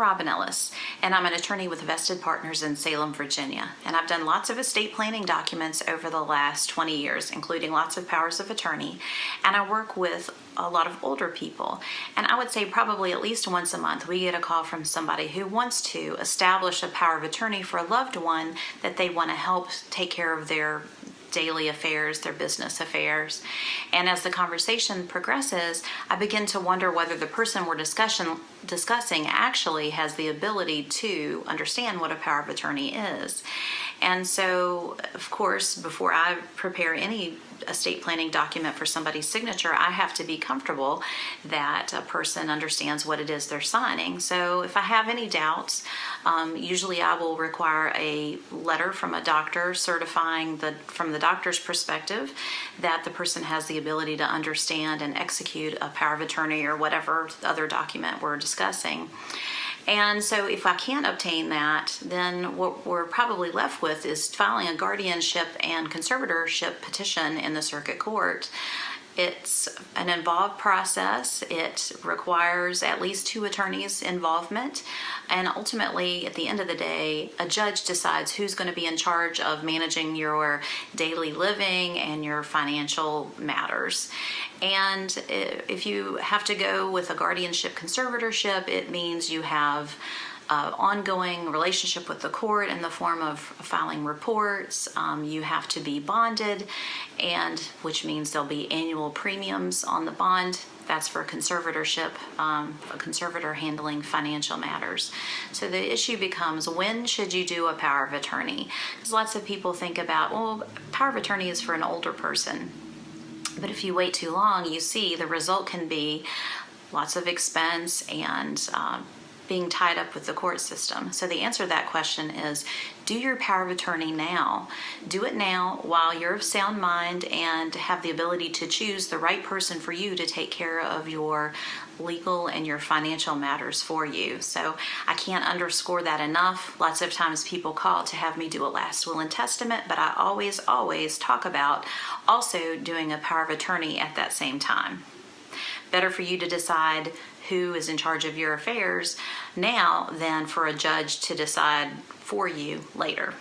Robyn, and I'm an attorney with Vested Partners in Salem, Virginia. And I've done lots of estate planning documents over the last 20 years, including lots of powers of attorney. And I work with a lot of older people. And I would say probably at least once a month we get a call from somebody who wants to establish a power of attorney for a loved one that they want to help take care of their daily affairs, their business affairs. And as the conversation progresses, I begin to wonder whether the person we're discussing actually has the ability to understand what a power of attorney is. And so, of course, before I prepare any estate planning document for somebody's signature, I have to be comfortable that a person understands what it is they're signing. So if I have any doubts, usually I will require a letter from a doctor certifying from the doctor's perspective that the person has the ability to understand and execute a power of attorney or whatever other document we're discussing. And so if I can't obtain that, then what we're probably left with is filing a guardianship and conservatorship petition in the circuit court. It's an involved process. It requires at least 2 attorneys' involvement. And ultimately, at the end of the day, a judge decides who's going to be in charge of managing your daily living and your financial matters. And if you have to go with a guardianship conservatorship, it means you have ongoing relationship with the court in the form of filing reports. You have to be bonded, and which means there'll be annual premiums on the bond. That's for conservatorship, a conservator handling financial matters. So the issue becomes, when should you do a power of attorney? Because lots of people think about, well, power of attorney is for an older person. But if you wait too long, you see the result can be lots of expense and being tied up with the court system. So the answer to that question is, do your power of attorney now. Do it now while you're of sound mind and have the ability to choose the right person for you to take care of your legal and your financial matters for you. So I can't underscore that enough. Lots of times people call to have me do a last will and testament, but I always talk about also doing a power of attorney at that same time. Better for you to decide who is in charge of your affairs now than for a judge to decide for you later.